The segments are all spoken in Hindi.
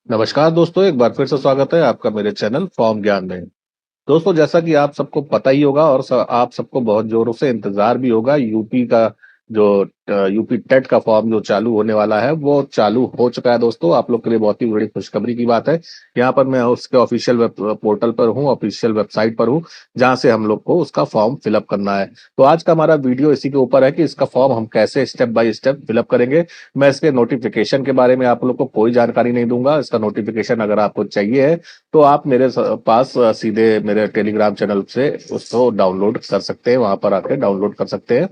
नमस्कार दोस्तों, एक बार फिर से स्वागत है आपका मेरे चैनल फॉर्म ज्ञान में। दोस्तों, जैसा कि आप सबको पता ही होगा और आप सबको बहुत जोरों से इंतजार भी होगा, यूपी का जो यूपी टेट का फॉर्म जो चालू होने वाला है वो चालू हो चुका है। दोस्तों, आप लोग के लिए बहुत ही बड़ी खुशखबरी की बात है। यहाँ पर मैं उसके ऑफिशियल वेब पोर्टल पर हूँ, ऑफिशियल वेबसाइट पर हूँ, जहाँ से हम लोग को उसका फॉर्म फिलअप करना है। तो आज का हमारा वीडियो इसी के ऊपर है कि इसका फॉर्म हम कैसे स्टेप बाय स्टेप फिलअप करेंगे। मैं इसके नोटिफिकेशन के बारे में आप लोग को कोई जानकारी नहीं दूंगा। इसका नोटिफिकेशन अगर आपको चाहिए है तो आप मेरे पास सीधे मेरे टेलीग्राम चैनल से उसको डाउनलोड कर सकते हैं, वहां पर आके डाउनलोड कर सकते हैं।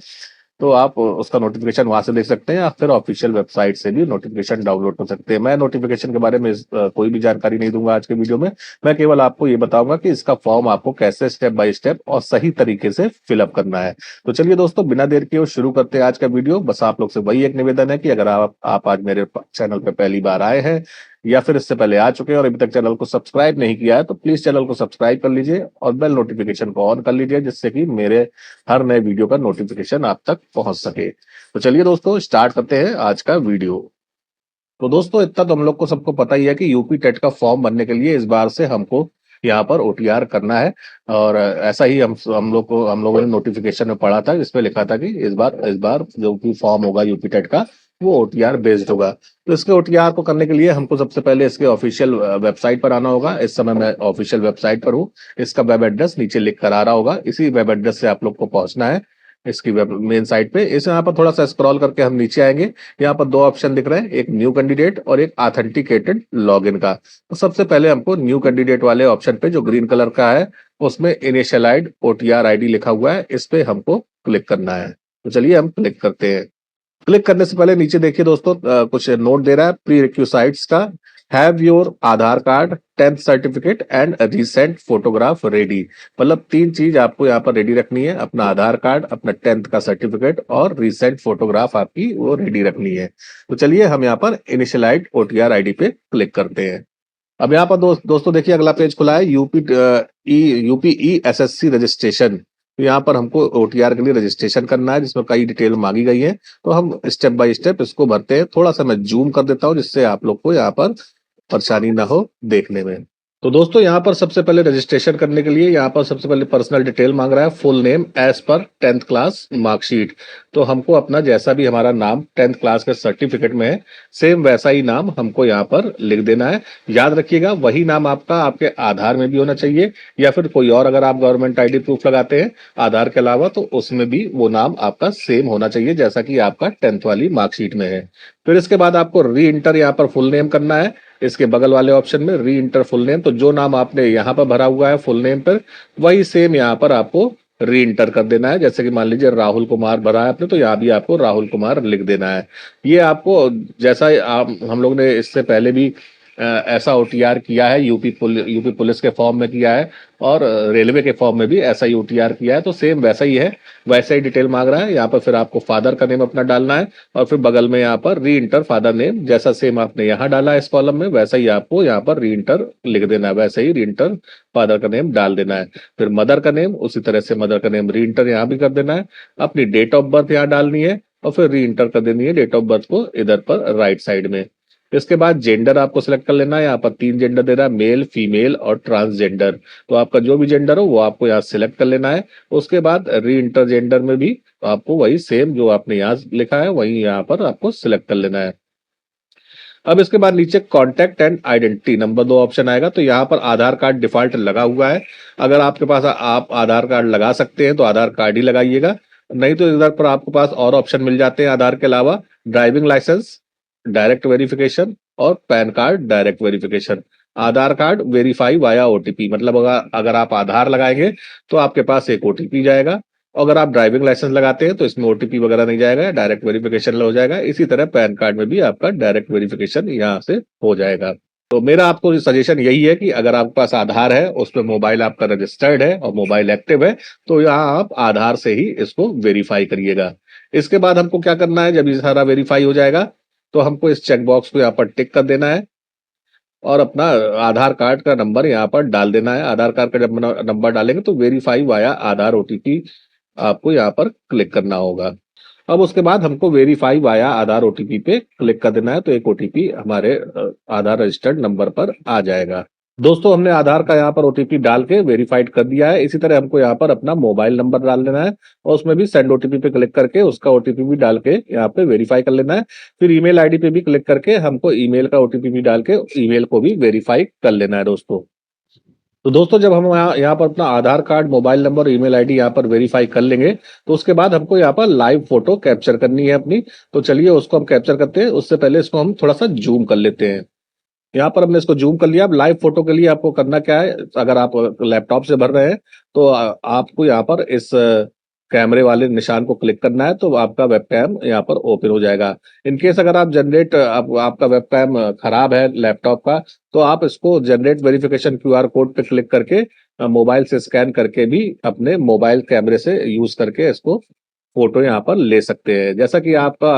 तो आप उसका नोटिफिकेशन वहां से देख सकते हैं या फिर ऑफिशियल वेबसाइट से भी नोटिफिकेशन डाउनलोड कर सकते हैं। मैं नोटिफिकेशन के बारे में कोई भी जानकारी नहीं दूंगा आज के वीडियो में। मैं केवल आपको ये बताऊंगा कि इसका फॉर्म आपको कैसे स्टेप बाय स्टेप और सही तरीके से फिलअप करना है। तो चलिए दोस्तों, बिना देर किए शुरू करते हैं आज का वीडियो। बस आप लोग से वही एक निवेदन है कि अगर आप आज मेरे चैनल पर पहली बार आए हैं या फिर इससे पहले आ चुके हैं और अभी तक चैनल को सब्सक्राइब नहीं किया है तो प्लीज चैनल को सब्सक्राइब कर लीजिए और बेल नोटिफिकेशन को ऑन कर लीजिए, जिससे कि मेरे हर नए वीडियो का नोटिफिकेशन आप तक पहुंच सके। तो चलिए दोस्तों, स्टार्ट करते हैं आज का वीडियो। तो दोस्तों, इतना तो हम लोग को सबको पता ही है कि यूपी टेट का फॉर्म भरने के लिए इस बार से हमको यहाँ पर ओटीआर करना है। और ऐसा ही हम लोगों ने नोटिफिकेशन में पढ़ा था, जिसमें लिखा था कि इस बार जो भी फॉर्म होगा यूपी टेट का वो ओटीआर बेस्ड होगा। तो इसके ओटीआर को करने के लिए हमको सबसे पहले इसके ऑफिशियल वेबसाइट पर आना होगा। इस समय मैं ऑफिशियल वेबसाइट पर हूँ। इसका वेब एड्रेस नीचे लिख कर आ रहा होगा, इसी वेब एड्रेस से आप लोग को पहुंचना है इसकी वेब मेन साइट पे। इस यहाँ पर थोड़ा सा स्क्रॉल करके हम नीचे आएंगे। यहाँ पर दो ऑप्शन दिख रहे हैं, एक न्यू कैंडिडेट और एक ऑथेंटिकेटेड लॉगिन का। तो सबसे पहले हमको न्यू कैंडिडेट वाले ऑप्शन पे जो ग्रीन कलर का है उसमें इनिशियलाइड ओटीआर आईडी लिखा हुआ है, इस पे हमको क्लिक करना है। तो चलिए हम क्लिक करते हैं। क्लिक करने से पहले नीचे देखिए दोस्तों, कुछ नोट दे रहा है प्री रिक्विसाइट्स का। Have your Aadhaar card, 10th certificate and recent photograph ready. मतलब तीन चीज आपको यहाँ पर रेडी रखनी है, अपना आधार कार्ड, अपना 10th का सर्टिफिकेट और रिसेंट फोटोग्राफ आपकी वो रेडी रखनी है। तो चलिए हम यहाँ पर इनिशियलाइड ओटीआर आईडी पे क्लिक करते हैं। अब यहाँ पर दोस्तों देखिए, अगला पेज खुला है, यूपी ई एसएससी रजिस्ट्रेशन। तो यहाँ पर हमको ओटीआर के लिए रजिस्ट्रेशन करना है, जिसमें कई डिटेल मांगी गई है। तो हम स्टेप बाय स्टेप इसको भरते हैं। थोड़ा सा मैं जूम कर देता हूँ, जिससे आप लोग को यहाँ पर परेशानी ना हो देखने में। तो दोस्तों, यहाँ पर सबसे पहले रजिस्ट्रेशन करने के लिए यहाँ पर सबसे पहले पर्सनल डिटेल मांग रहा है, full name as per 10th class marksheet. तो हमको अपना जैसा भी हमारा नाम 10th क्लास के सर्टिफिकेट में है, सेम वैसा ही नाम हमको यहाँ पर लिख देना है। याद रखिएगा, वही नाम आपका आपके आधार में भी होना चाहिए, या फिर कोई और अगर आप गवर्नमेंट आईडी प्रूफ लगाते हैं आधार के अलावा तो उसमें भी वो नाम आपका सेम होना चाहिए, जैसा कि आपका 10th वाली मार्कशीट में है। फिर इसके बाद आपको री इंटर यहाँ पर फुल नेम करना है। इसके बगल वाले ऑप्शन में री इंटर फुल नेम, तो जो नाम आपने यहाँ पर भरा हुआ है फुल नेम पर, वही सेम यहाँ पर आपको री इंटर कर देना है। जैसे कि मान लीजिए राहुल कुमार भरा है आपने, तो यहाँ भी आपको राहुल कुमार लिख देना है। ये आपको जैसा हम लोग ने इससे पहले भी ऐसा ओटीआर किया है, यूपी पुलिस के फॉर्म में किया है और रेलवे के फॉर्म में भी ऐसा ही ओटीआर किया है। तो सेम वैसा ही है, वैसा ही डिटेल मांग रहा है। यहाँ पर फिर आपको फादर का नेम अपना डालना है और फिर बगल में यहाँ पर री इंटर फादर नेम, जैसा सेम आपने यहाँ डाला है इस कॉलम में, वैसा ही आपको यहाँ पर री इंटर लिख देना है, वैसे ही री इंटर फादर का नेम डाल देना है। फिर मदर का नेम उसी तरह से मदर का नेम री इंटर यहाँ भी कर देना है। अपनी डेट ऑफ बर्थ यहाँ डालनी है और फिर री इंटर कर देनी है डेट ऑफ बर्थ को इधर पर राइट साइड में। इसके बाद जेंडर आपको सिलेक्ट कर लेना है। यहाँ पर तीन जेंडर दे रहा है, मेल, फीमेल और ट्रांसजेंडर। तो आपका जो भी जेंडर हो वो आपको यहाँ सिलेक्ट कर लेना है। उसके बाद री इंटर जेंडर में भी आपको वही सेम जो आपने यहाँ लिखा है वही यहाँ पर आपको सिलेक्ट कर लेना है। अब इसके बाद नीचे contact and identity number 2 option आएगा। तो यहाँ पर आधार कार्ड डिफॉल्ट लगा हुआ है। अगर आपके पास आप आधार कार्ड लगा सकते हैं तो आधार कार्ड ही लगाइएगा, नहीं तो इधर पर आपके पास और ऑप्शन मिल जाते हैं आधार के अलावा, ड्राइविंग लाइसेंस डायरेक्ट वेरिफिकेशन और पैन कार्ड डायरेक्ट वेरिफिकेशन। आधार कार्ड वेरीफाई वाया ओटीपी, मतलब अगर आप आधार लगाएंगे तो आपके पास एक ओटीपी जाएगा। अगर आप ड्राइविंग लाइसेंस लगाते हैं तो इसमें ओटीपी वगैरह नहीं जाएगा, डायरेक्ट वेरिफिकेशन हो जाएगा। इसी तरह पैन कार्ड में भी आपका डायरेक्ट वेरिफिकेशन यहाँ से हो जाएगा। तो मेरा आपको सजेशन यही है कि अगर आपके पास आधार है, उसमें मोबाइल आपका रजिस्टर्ड है और मोबाइल एक्टिव है, तो यहाँ आप आधार से ही इसको वेरीफाई करिएगा। इसके बाद हमको क्या करना है, जब ये सारा वेरीफाई हो जाएगा तो हमको इस चेक बॉक्स को यहाँ पर टिक कर देना है और अपना आधार कार्ड का नंबर यहाँ पर डाल देना है। आधार कार्ड का जब नंबर डालेंगे तो वेरीफाई वाया आधार ओटीपी आपको यहाँ पर क्लिक करना होगा। अब उसके बाद हमको वेरीफाई वाया आधार ओटीपी पे क्लिक कर देना है, तो एक ओटीपी हमारे आधार रजिस्टर्ड नंबर पर आ जाएगा। दोस्तों, हमने आधार का यहाँ पर ओटीपी डाल के वेरीफाइड कर दिया है। इसी तरह हमको यहाँ पर अपना मोबाइल नंबर डाल देना है और उसमें भी सेंड ओटीपी पे क्लिक करके उसका ओटीपी भी डाल के यहाँ पे वेरीफाई कर लेना है। फिर ईमेल आईडी पे भी क्लिक करके हमको ईमेल का ओटीपी भी डाल के ईमेल को भी वेरीफाई कर लेना है दोस्तों। तो दोस्तों, जब हम यहाँ पर अपना Aadhaar card, mobile number, email ID यहाँ पर वेरीफाई कर लेंगे, तो उसके बाद हमको यहाँ पर लाइव फोटो कैप्चर करनी है अपनी। तो चलिए उसको हम कैप्चर करते हैं। उससे पहले इसको हम थोड़ा सा जूम कर लेते हैं। यहाँ पर हमने इसको जूम कर लिया। अब लाइव फोटो के लिए आपको करना क्या है, अगर आप लैपटॉप से भर रहे हैं तो आपको यहाँ पर इस कैमरे वाले निशान को क्लिक करना है, तो आपका वेब कैम यहाँ पर ओपन हो जाएगा। इन केस अगर आप आपका वेब कैम खराब है लैपटॉप का, तो आप इसको जनरेट वेरिफिकेशन क्यूआर कोड पे क्लिक करके मोबाइल से स्कैन करके भी अपने मोबाइल कैमरे से यूज करके इसको फोटो यहाँ पर ले सकते हैं। जैसा कि आपका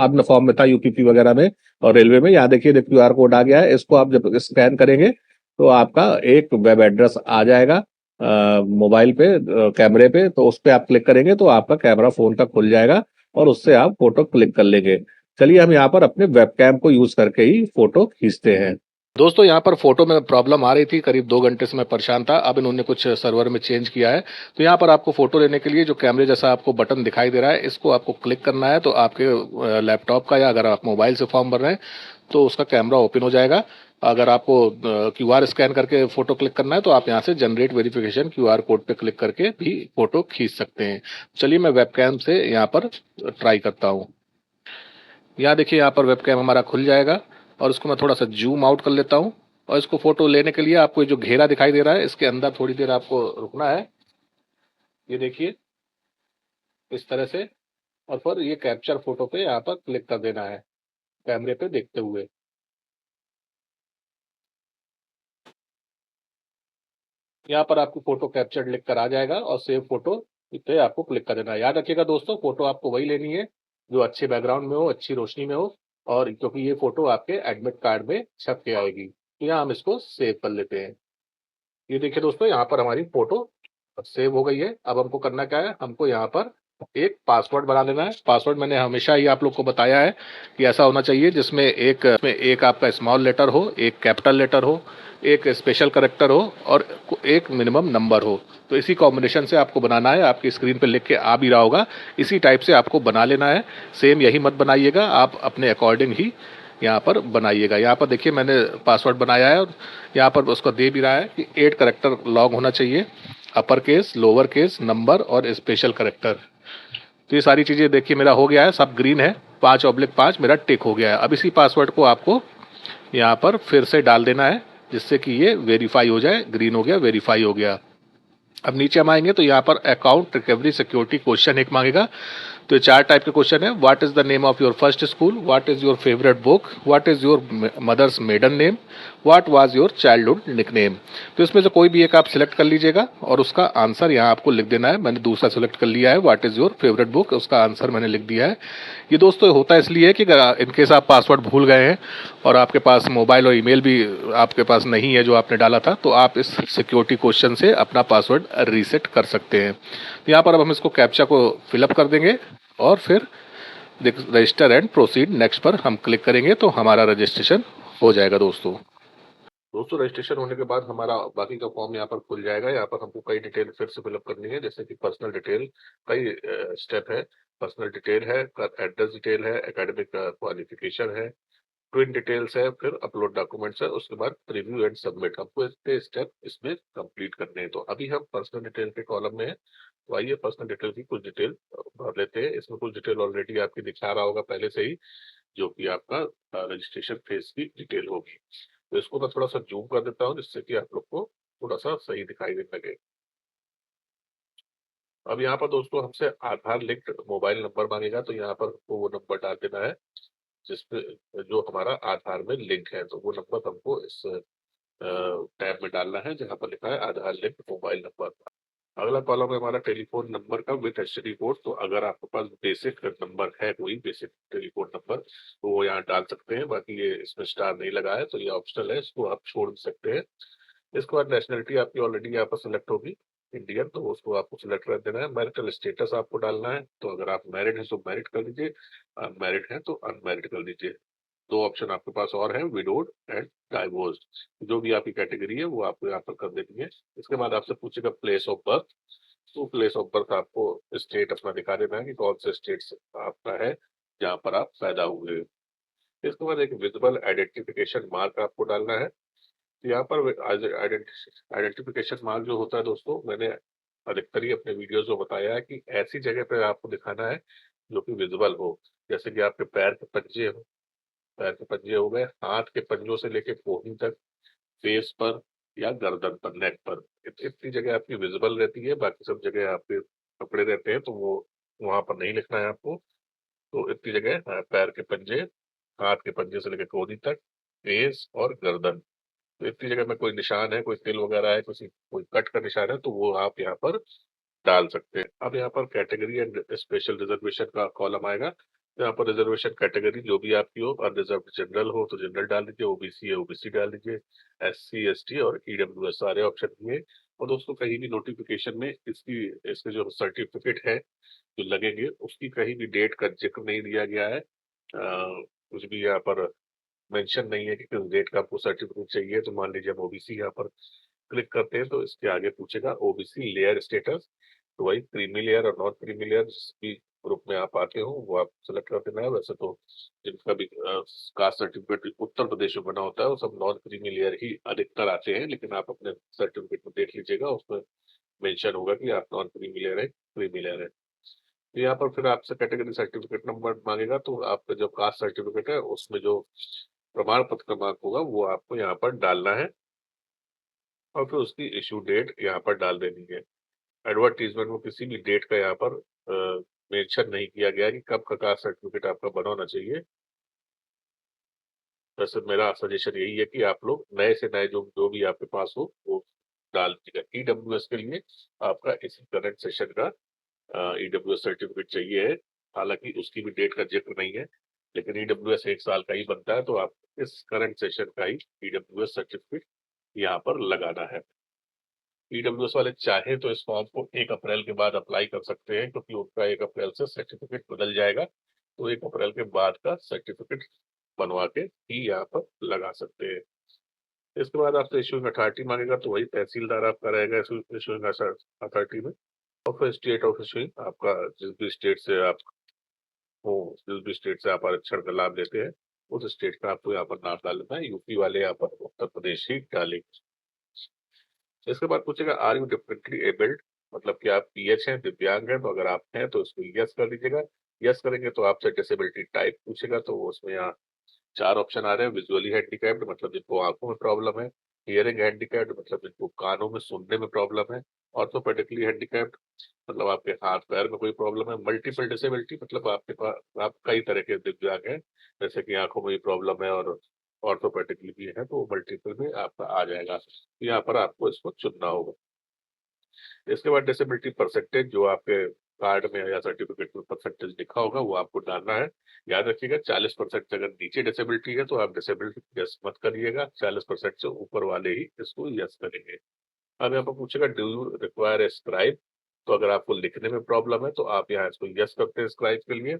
आपने फॉर्म में था यूपीपी वगैरह में और रेलवे में, यहाँ देखिए क्यूआर कोड आ गया है। इसको आप जब स्कैन करेंगे तो आपका एक वेब एड्रेस आ जाएगा मोबाइल पे, कैमरे पे। तो उस पे आप क्लिक करेंगे तो आपका कैमरा फोन का खुल जाएगा और उससे आप फोटो क्लिक कर लेंगे। चलिए हम यहाँ पर अपने वेब कैम को यूज करके ही फोटो खींचते हैं। दोस्तों, यहाँ पर फोटो में प्रॉब्लम आ रही थी, करीब 2 घंटे से मैं परेशान था। अब इन्होंने कुछ सर्वर में चेंज किया है। तो यहाँ पर आपको फोटो लेने के लिए जो कैमरे जैसा आपको बटन दिखाई दे रहा है, इसको आपको क्लिक करना है। तो आपके लैपटॉप का या अगर आप मोबाइल से फॉर्म भर रहे हैं तो उसका कैमरा ओपन हो जाएगा। अगर आपको क्यूआर स्कैन करके फोटो क्लिक करना है तो आप यहाँ से जनरेट वेरिफिकेशन क्यूआर कोड पे क्लिक करके भी फोटो खींच सकते हैं। चलिए मैं वेबकैम से यहाँ पर ट्राई करता हूँ। यहाँ देखिए, यहाँ पर वेबकैम हमारा खुल जाएगा और इसको मैं थोड़ा सा जूम आउट कर लेता हूँ। और इसको फोटो लेने के लिए आपको ये जो घेरा दिखाई दे रहा है, इसके अंदर थोड़ी देर आपको रुकना है। ये देखिए इस तरह से। और फिर ये कैप्चर फोटो पे यहाँ पर क्लिक कर देना है कैमरे पे देखते हुए। यहाँ पर आपकी फोटो कैप्चर्ड लिख कर आ जाएगा और सेव फोटो पे आपको क्लिक कर देना है। याद रखिएगा दोस्तों, फोटो आपको वही लेनी है जो अच्छे बैकग्राउंड में हो, अच्छी रोशनी में हो, और क्योंकि ये फोटो आपके एडमिट कार्ड में छप के आएगी। तो यहाँ हम इसको सेव कर लेते हैं। ये देखिए दोस्तों, यहाँ पर हमारी फोटो सेव हो गई है। अब हमको करना क्या है, हमको यहाँ पर एक पासवर्ड बना लेना है। पासवर्ड मैंने हमेशा ही आप लोग को बताया है कि ऐसा होना चाहिए जिसमें एक आपका स्मॉल लेटर हो, एक कैपिटल लेटर हो, एक स्पेशल करेक्टर हो और एक मिनिमम नंबर हो। तो इसी कॉम्बिनेशन से आपको बनाना है। आपकी स्क्रीन पे लिख के आ भी रहा होगा, इसी टाइप से आपको बना लेना है। सेम यही मत बनाइएगा, आप अपने अकॉर्डिंग ही यहाँ पर बनाइएगा। यहाँ पर देखिए मैंने पासवर्ड बनाया है और यहाँ पर उसको दे भी रहा है कि 8 करेक्टर लॉग होना चाहिए, upper case, lower case, number और स्पेशल करेक्टर। तो ये सारी चीज़ें देखिए मेरा हो गया है, सब ग्रीन है। 5/5 मेरा टिक हो गया है। अब इसी पासवर्ड को आपको यहाँ पर फिर से डाल देना है जिससे कि ये वेरीफाई हो जाए। ग्रीन हो गया, वेरीफाई हो गया। अब नीचे हम आएंगे तो यहाँ पर अकाउंट रिकवरी सिक्योरिटी क्वेश्चन एक मांगेगा। तो ये 4 टाइप के क्वेश्चन है। What is the name of your first school, what is your favourite book, what is your mother's maiden name, what was your childhood nickname. तो इसमें से कोई भी एक आप सिलेक्ट कर लीजिएगा और उसका आंसर यहाँ आपको लिख देना है। मैंने दूसरा सिलेक्ट कर लिया है, what is your favourite book, उसका आंसर मैंने लिख दिया है। ये दोस्तों होता इसलिए है कि इनकेस आप पासवर्ड भूल गए हैं और आपके पास मोबाइल और ईमेल भी आपके पास नहीं है जो आपने डाला था, तो आप इस सिक्योरिटी क्वेश्चन से अपना पासवर्ड रीसेट कर सकते हैं। तो यहाँ पर अब हम इसको कैप्चा को फिलअप कर देंगे और फिर रजिस्टर एंड प्रोसीड नेक्स्ट पर हम क्लिक करेंगे तो हमारा रजिस्ट्रेशन हो जाएगा। दोस्तों रजिस्ट्रेशन होने के बाद हमारा बाकी का फॉर्म यहाँ पर खुल जाएगा। यहाँ पर हमको कई डिटेल फिर से फिलअप करनी है, जैसे कि पर्सनल डिटेल, कई स्टेप है। पर्सनल डिटेल है, एड्रेस डिटेल है, एकेडमिक क्वालिफिकेशन है, ट्विन डिटेल्स है, फिर अपलोड डॉक्यूमेंट्स है, उसके बाद रिव्यू एंड सबमिट। हमको इतने स्टेप इसमें कंप्लीट करने हैं। तो अभी हम पर्सनल डिटेल के कॉलम में है, तो आइए पर्सनल डिटेल की कुछ डिटेल भर लेते हैं। इसमें कुछ डिटेल ऑलरेडी आपकी दिखा रहा होगा पहले से ही, जो कि आपका रजिस्ट्रेशन फेज की डिटेल होगी। तो इसको मैं थोड़ा सा जूम कर देता हूँ जिससे कि आप लोग को थोड़ा सा सही दिखाई देने लगे। अब यहाँ पर दोस्तों हमसे आधार लिंक्ड मोबाइल नंबर मांगेगा, तो यहाँ पर हमको वो नंबर डाल देना है जिसपे जो हमारा आधार में लिंक है। तो वो नंबर हमको इस टैब में डालना है जहाँ पर लिखा है आधार लिंक मोबाइल नंबर। अगला कॉलम है हमारा टेलीफोन नंबर का विद एसटीडी कोड। तो अगर आपके पास बेसिक नंबर है, कोई बेसिक टेलीफोन नंबर, तो वो यहाँ डाल सकते हैं। बाकी ये इसमें स्टार नहीं लगा है तो ये ऑप्शनल है, इसको आप छोड़ सकते हैं। इसके बाद नेशनलिटी आपकी ऑलरेडी यहाँ पर सिलेक्ट होगी, इंडियन, तो उसको आपको सिलेक्ट कर देना है। मैरिटल स्टेटस आपको डालना है, तो अगर आप मैरिड हैं तो मैरिड कर दीजिए, अनमैरिड हैं तो अनमैरिड कर दीजिए। दो ऑप्शन आपके पास और हैं, विडोड एंड डाइवोर्स्ड। जो भी आपकी कैटेगरी है वो आपको यहाँ पर कर देनी है। इसके बाद आपसे पूछेगा प्लेस ऑफ बर्थ, तो प्लेस ऑफ बर्थ आपको स्टेट अपना दिखा देना है कि कौन से स्टेट से आपका है जहाँ पर आप पैदा हुए। इसके बाद एक विजिबल आइडेंटिफिकेशन मार्क आपको डालना है। तो यहाँ पर आइडेंटिफिकेशन मार्क जो होता है दोस्तों, मैंने अधिकतर ही अपने वीडियोस में बताया है कि ऐसी जगह पे आपको दिखाना है जो कि विजिबल हो। जैसे कि आपके पैर के पंजे हो, पैर के पंजे हो गए, हाथ के पंजों से लेके कोहनी तक, फेस पर या गर्दन पर, नेक पर, इतनी जगह आपकी विजिबल रहती है। बाकी सब जगह आपके कपड़े रहते हैं तो वो वहां पर नहीं लिखना है आपको। तो इतनी जगह पैर के पंजे, हाथ के पंजे से लेकर कोहनी तक, फेस और गर्दन, तो इतनी जगह में कोई निशान है, कोई तिल वगैरह है, किसी कोई कट का निशान है, तो वो आप यहाँ पर डाल सकते हैं। अब यहाँ पर कैटेगरी एंड स्पेशल रिजर्वेशन का कॉलम आएगा। तो यहाँ पर रिजर्वेशन कैटेगरी जो भी आपकी हो, अनरिजर्व जनरल हो तो जनरल डाल दीजिए, ओबीसी है ओबीसी डाल दीजिए, एससी एसटी और ईडब्ल्यूएस सारे ऑप्शन दिए। और दोस्तों कहीं भी नोटिफिकेशन में इसकी इसके जो सर्टिफिकेट है जो लगेंगे उसकी कहीं भी डेट का जिक्र नहीं दिया गया है। कुछ भी यहाँ पर मेंशन नहीं है कि किस डेट का आपको सर्टिफिकेट चाहिए। तो मान लीजिए हम ओबीसी यहाँ पर क्लिक करते हैं तो इसके आगे पूछेगा ओबीसी लेयर स्टेटस, तो वही क्रीमी लेयर और नॉन क्रीमी लेयर जिस भी ग्रुप में आप आते हो वो आप सेलेक्ट कर देना है। वैसे तो जिनका भी कास्ट सर्टिफिकेट उत्तर प्रदेश में बना होता है वो सब नॉन क्रीमी लेयर ही अधिकतर आते हैं, लेकिन आप अपने सर्टिफिकेट में देख लीजिएगा, उसमें मेंशन होगा कि आप नॉन क्रीमी लेयर है, क्रीमी लेयर है। तो यहाँ पर फिर आपसे कैटेगरी सर्टिफिकेट नंबर मांगेगा, तो आपका जो कास्ट सर्टिफिकेट है उसमें जो प्रमाण पत्र क्रमांक होगा वो आपको यहाँ पर डालना है और फिर उसकी इशू डेट यहाँ पर डाल देनी है। एडवर्टीजमेंट में किसी भी डेट का यहाँ पर मेंशन नहीं किया गया है कि कब का कास्ट सर्टिफिकेट आपका बना होना चाहिए। वैसे मेरा सजेशन यही है कि आप लोग नए से नए जो जो भी आपके पास हो वो डाल दीजिएगा। ईडब्ल्यूएस के लिए आपका इसी करंट सेशन का ईडब्ल्यूएस सर्टिफिकेट चाहिए है। हालांकि उसकी भी डेट का जिक्र नहीं है, लेकिन ईडब्ल्यूएस 1 साल का ही बनता है, तो आप इस करंट सेशन का ही ईडब्ल्यूएस सर्टिफिकेट यहाँ पर लगाना है। ईडब्ल्यूएस वाले चाहे तो इस फॉर्म को 1 अप्रैल के बाद अप्लाई कर सकते हैं, क्योंकि उनका 1 अप्रैल से सर्टिफिकेट बदल जाएगा, तो 1 अप्रैल के बाद का सर्टिफिकेट बनवा के ही यहाँ पर लगा सकते हैं। इसके बाद आपसे इशूइंग अथॉरिटी मांगेगा, तो वही तहसीलदार आपका रहेगा इशूइंग अथॉरिटी में। और फिर स्टेट ऑफ इशूइंग आपका जिस भी स्टेट से आप हो, जिस भी स्टेट से आप आरक्षण का लाभ लेते हैं उस स्टेट का आपको यहाँ पर नाम डालना है। यूपी वाले यहाँ पर उत्तर प्रदेश ही डालेंगे। इसके बाद पूछेगा आर यू डिफरेंटली एबल्ड, मतलब कि आप पीएच हैं, दिव्यांग हैं, तो अगर आप हैं तो इसको यस कर दीजिएगा। यस करेंगे तो आपसे डिसेबिलिटी टाइप पूछेगा, तो उसमें यहाँ 4 ऑप्शन आ रहे हैं। विजुअली हैंडीकैप्ड मतलब जिनको आंखों में प्रॉब्लम है, हियरिंग हैंडीकैप्ड मतलब जिनको कानों में सुनने में प्रॉब्लम है, ऑर्थोपेडिकली हैंडीकैप्ड मतलब आपके हाथ पैर में कोई प्रॉब्लम है, मल्टीपल डिसेबिलिटी मतलब आपके पास आप कई तरह के दिव्यांग हैं, जैसे कि आंखों में भी प्रॉब्लम है और ऑर्थोपेडिकली भी है, तो मल्टीपल में आपका आ जाएगा। तो यहाँ पर आपको इसको चुनना होगा। इसके बाद डिसेबिलिटी परसेंटेज जो आपके कार्ड में या सर्टिफिकेट में परसेंटेज लिखा होगा वो आपको डालना है। याद रखिएगा 40% अगर नीचे डिसेबिलिटी है तो आप डिसेबिलिटी यस मत करिएगा, 40% से ऊपर वाले ही इसको यस करेंगे। अब यहाँ पर पूछेगा do you require a scribe, तो अगर आपको लिखने में प्रॉब्लम है तो आप यहाँ इसको यस करते हैं स्क्राइब के लिए।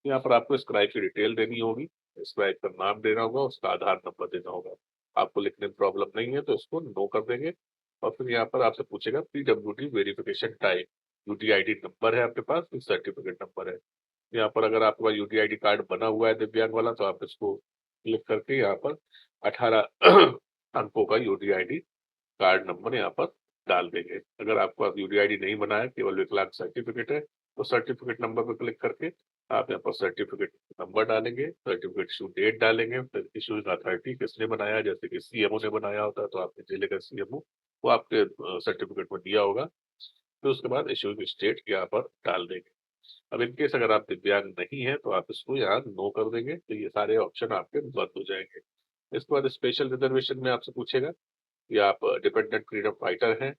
यहाँ पर आपको स्क्राइब की डिटेल देनी होगी, स्क्राइब का नाम देना होगा, उसका आधार नंबर देना होगा। आपको लिखने में प्रॉब्लम नहीं है तो इसको नो कर देंगे। और फिर यहाँ पर आपसे पूछेगा पीडब्ल्यूडी वेरिफिकेशन टाइप, यूटीआईडी नंबर है आपके पास, सर्टिफिकेट नंबर है। यहाँ पर अगर आपके पास यूटीआईडी कार्ड बना हुआ है दिव्यांग वाला तो आप इसको क्लिक करके यहाँ पर 18 अंकों का यूटीआईडी कार्ड नंबर यहाँ पर डाल देंगे। अगर आपको पास यूडीआईडी नहीं बना है, केवल विकलांग सर्टिफिकेट है, तो सर्टिफिकेट नंबर पर क्लिक करके आप यहाँ पर सर्टिफिकेट नंबर डालेंगे, सर्टिफिकेट इशू डेट डालेंगे, फिर इशूइंग अथॉरिटी किसने बनाया, जैसे कि सीएमओ ने बनाया होता है तो आपके जिले का सीएमओ वो आपके सर्टिफिकेट में दिया होगा। फिर उसके बाद इशूइंग स्टेट यहाँ पर डाल देंगे। अब इनकेस अगर आप दिव्यांग नहीं है तो आप इसको यहाँ नो कर देंगे, तो ये सारे ऑप्शन आपके बंद हो जाएंगे। इसके बाद स्पेशल रिजर्वेशन में आपसे पूछेगा कि आप डिपेंडेंट फ्रीडम फाइटर हैं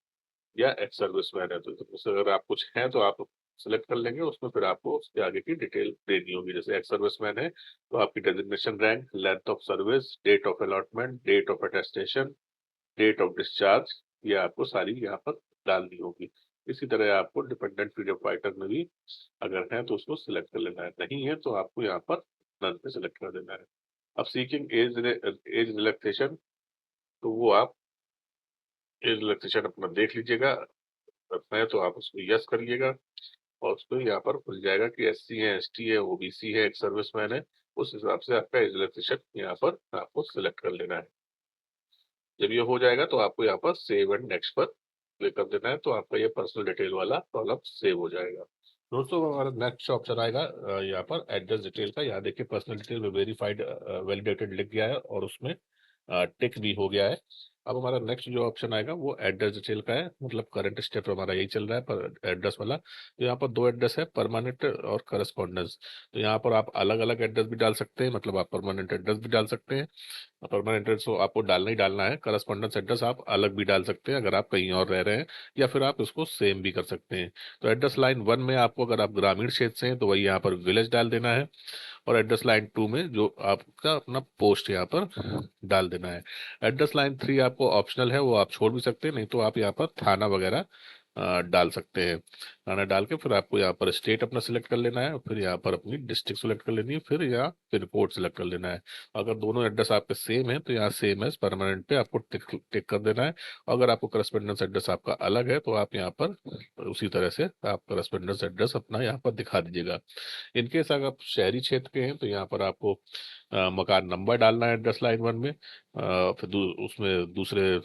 या एक्स सर्विसमैन है, तो उसमें अगर आप कुछ हैं तो आप सिलेक्ट कर लेंगे, उसमें फिर आपको उसके आगे की डिटेल देनी होगी। जैसे एक्स सर्विसमैन है तो आपकी designation rank, length of service, date of allotment, date of attestation, date of discharge, ये आपको सारी यहाँ पर डालनी होगी। इसी तरह आपको डिपेंडेंट फ्रीडम फाइटर में भी अगर है तो उसको सिलेक्ट कर लेना है, नहीं है तो आपको यहाँ पर नन पे सिलेक्ट कर देना है। अब सीकिंग एज रिलैक्सेशन, तो वो आप एज रिलैक्सेशन अपना देख लीजिएगा, करना है तो आप उसको यस करिएगा और उसको यहाँ पर खुल जाएगा कि एससी है, एसटी है, ओबीसी है, एक सर्विसमैन है, उस हिसाब से आपका एज रिलैक्सेशन यहाँ पर आपको सिलेक्ट कर लेना है। जब ये हो जाएगा तो आपको यहाँ पर सेव एंड नेक्स्ट पर क्लिक कर देना है, तो आपका ये पर्सनल डिटेल वाला कॉलम सेव हो जाएगा। दोस्तों हमारा नेक्स्ट ऑप्शन आएगा यहाँ पर एड्रेस डिटेल का। यहाँ देखिए पर्सनल डिटेल में वेरीफाइड वैलिडेटेड लिख गया है और उसमें टिक भी हो गया है। अब हमारा नेक्स्ट जो ऑप्शन आएगा वो एड्रेस डिटेल का है, मतलब करंट स्टेप हमारा यही चल रहा है पर एड्रेस वाला। तो यहाँ पर दो एड्रेस है, परमानेंट और करस्पॉन्डेंस। तो यहाँ पर आप अलग अलग एड्रेस भी डाल सकते हैं, मतलब आप परमानेंट एड्रेस भी डाल सकते हैं, परमानेंट एड्रेस तो आपको डालना ही डालना है। करस्पॉन्डेंस एड्रेस आप अलग भी डाल सकते हैं अगर आप कहीं और रह रहे हैं, या फिर आप इसको सेम भी कर सकते हैं। तो एड्रेस लाइन 1 में आपको, अगर आप ग्रामीण क्षेत्र से हैं तो वही यहाँ पर विलेज डाल देना है, और एड्रेस लाइन 2 में जो आपका अपना पोस्ट यहाँ पर डाल देना है। एड्रेस लाइन 3 आपको ऑप्शनल है, वो आप छोड़ भी सकते हैं, नहीं तो आप यहाँ पर थाना वगैरह डाल सकते हैं। थाना डाल के फिर आपको यहाँ पर स्टेट अपना सिलेक्ट कर लेना है, फिर यहाँ पर अपनी डिस्ट्रिक्ट सिलेक्ट कर लेनी है, फिर यहाँ पिन कोड सिलेक्ट कर लेना है। अगर दोनों एड्रेस आपके सेम है तो यहाँ सेम एज परमानेंट पे आपको टिक टिक कर देना है। अगर आपको करस्पोंडेंस एड्रेस आपका अलग है तो आप यहाँ पर उसी तरह से आप करस्पोंडेंस एड्रेस अपना यहाँ पर दिखा दीजिएगा। इनकेस अगर आप शहरी क्षेत्र के हैं तो यहाँ पर आपको मकान नंबर डालना है एड्रेस लाइन 1 में, फिर उसमें दूसरे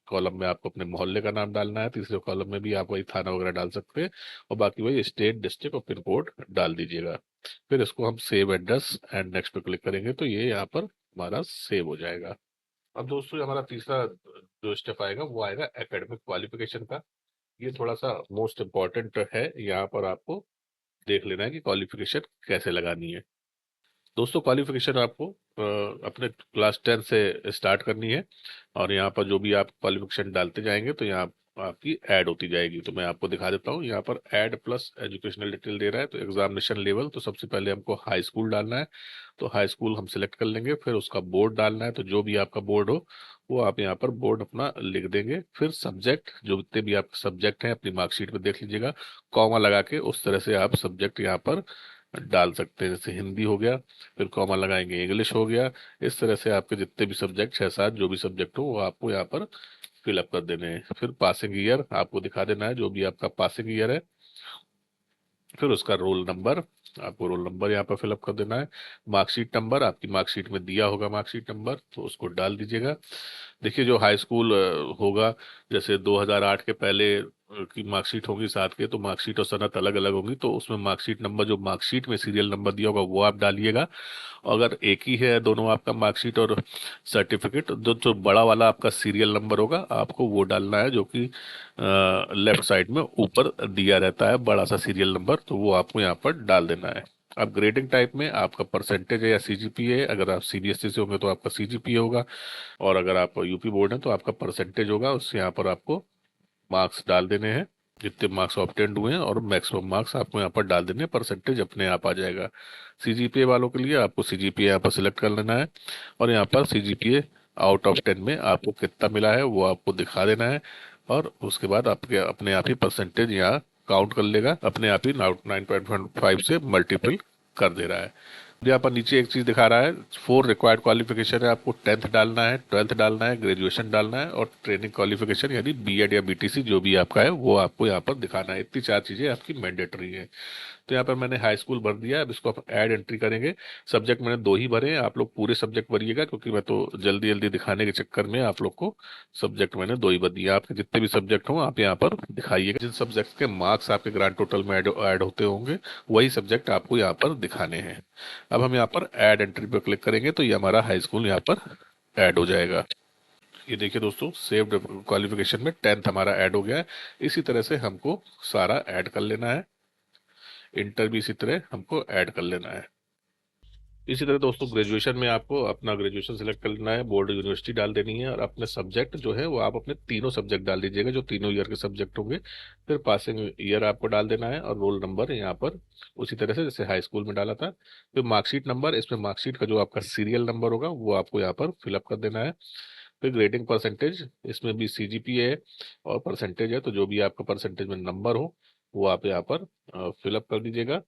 कॉलम में आपको अपने मोहल्ले का नाम डालना है, तीसरे कॉलम में भी आप वही थाना वगैरह डाल सकते हैं, और बाकी वही स्टेट, डिस्ट्रिक्ट और पिन कोड डाल दीजिएगा। फिर इसको हम सेव एड्रेस एंड नेक्स्ट पे क्लिक करेंगे तो ये यहाँ पर हमारा सेव हो जाएगा। अब दोस्तों हमारा तीसरा जो स्टेप आएगा वो आएगा एकेडमिक क्वालिफिकेशन का। ये थोड़ा सा मोस्ट इम्पॉर्टेंट है, यहाँ पर आपको देख लेना है कि क्वालिफिकेशन कैसे लगानी है। दोस्तों क्वालिफिकेशन आपको अपने क्लास 10 से स्टार्ट करनी है, और यहाँ पर जो भी आप क्वालिफिकेशन डालते जाएंगे तो यहाँ आपकी ऐड होती जाएगी। तो मैं आपको दिखा देता हूँ, यहाँ पर ऐड प्लस एजुकेशनल डिटेल दे रहा है। तो एग्जामिनेशन लेवल, तो सबसे पहले हमको हाई स्कूल डालना है, तो हाई स्कूल हम सिलेक्ट कर लेंगे। फिर उसका बोर्ड डालना है, तो जो भी आपका बोर्ड हो वो आप यहाँ पर बोर्ड अपना लिख देंगे। फिर सब्जेक्ट, जो जितने भी आपके सब्जेक्ट हैं अपनी मार्कशीट में देख लीजिएगा, कॉमा लगा के उस तरह से आप सब्जेक्ट यहाँ पर डाल सकते हैं। जैसे हिंदी हो गया, फिर कॉमा लगाएंगे इंग्लिश हो गया। इस तरह से आपके जितने भी सब्जेक्ट 6-7 जो भी सब्जेक्ट हो वो आपको यहाँ पर फिलअप कर देने हैं। फिर पासिंग ईयर आपको दिखा देना है, जो भी आपका पासिंग ईयर है। फिर उसका रोल नंबर, आपको रोल नंबर यहाँ पर फिलअप कर देना है। मार्कशीट नंबर, आपकी मार्कशीट में दिया होगा मार्कशीट नंबर, तो उसको डाल दीजिएगा। देखिए जो हाई स्कूल होगा, जैसे 2008 के पहले की मार्कशीट होगी साथ के, तो मार्कशीट और सनत अलग अलग होंगी, तो उसमें मार्कशीट नंबर, जो मार्कशीट में सीरियल नंबर दिया होगा वो आप डालिएगा। अगर एक ही है दोनों आपका मार्कशीट और सर्टिफिकेट, जो जो बड़ा वाला आपका सीरियल नंबर होगा आपको वो डालना है, जो कि लेफ्ट साइड में ऊपर दिया रहता है बड़ा सा सीरियल नंबर, तो वो आपको यहाँ पर डाल देना है। अब ग्रेडिंग टाइप में आपका परसेंटेज है या सीजीपीए है, अगर आप सीबीएसई से होंगे तो आपका सीजीपीए होगा, और अगर आप यूपी बोर्ड हैं तो आपका परसेंटेज होगा। उससे यहाँ पर आपको मार्क्स डाल देने हैं, जितने मार्क्स ऑब्टेन्ड हुए हैं, और मैक्सिमम मार्क्स आपको यहाँ पर डाल देने हैं, परसेंटेज अपने आप आ जाएगा। सीजीपीए वालों के लिए आपको सीजीपीए यहाँ पर सिलेक्ट कर लेना है, और यहाँ पर सीजीपीए आउट ऑफ 10 में आपको कितना मिला है वो आपको दिखा देना है, और उसके बाद आपके अपने आप ही परसेंटेज यहाँ काउंट कर लेगा, अपने आप ही 9.5 से मल्टीपल कर दे रहा है। यहाँ पर नीचे एक चीज दिखा रहा है, 4 रिक्वायर्ड क्वालिफिकेशन है, आपको 10th डालना है, 12th डालना है, ग्रेजुएशन डालना है, और ट्रेनिंग क्वालिफिकेशन यानी बीएड या बीटीसी जो भी आपका है वो आपको यहाँ पर दिखाना है। इतनी 4 चीजें आपकी मैंडेटरी है। तो यहाँ पर मैंने हाई स्कूल भर दिया, अब इसको आप ऐड एंट्री करेंगे। सब्जेक्ट मैंने 2 ही भरे हैं, आप लोग पूरे सब्जेक्ट भरिएगा, क्योंकि मैं तो जल्दी जल्दी दिखाने के चक्कर में आप लोग को सब्जेक्ट मैंने 2 ही भर दिया। आपके जितने भी सब्जेक्ट हों आप यहाँ पर दिखाइएगा, जिन सब्जेक्ट के मार्क्स आपके ग्रांड टोटल में ऐड होते होंगे वही सब्जेक्ट आपको यहाँ पर दिखाने हैं। अब हम यहाँ पर ऐड एंट्री पर क्लिक करेंगे तो ये हमारा हाई स्कूल यहाँ पर ऐड हो जाएगा। ये देखिए दोस्तों, सेव्ड क्वालिफिकेशन में 10th हमारा ऐड हो गया है। इसी तरह से हमको सारा ऐड कर लेना है, इंटर भी इसी तरह हमको ऐड कर लेना है। इसी तरह दोस्तों ग्रेजुएशन में आपको अपना ग्रेजुएशन सिलेक्ट कर लेना है, बोर्ड यूनिवर्सिटी डाल देनी है, और अपने सब्जेक्ट जो है वो आप अपने तीनों सब्जेक्ट डाल दीजिएगा जो तीनों ईयर के सब्जेक्ट होंगे। फिर पासिंग ईयर आपको डाल देना है, और रोल नंबर यहाँ पर उसी तरह से जैसे हाई स्कूल में डाला था। फिर मार्कशीट नंबर, इसमें मार्कशीट का जो आपका सीरियल नंबर होगा वो आपको यहाँ पर फिलअप कर देना है। फिर ग्रेडिंग परसेंटेज, इसमें भी सीजीपीए है और परसेंटेज है, तो जो भी आपका परसेंटेज में नंबर हो वो आप यहाँ पर फिलअप कर दीजिएगा।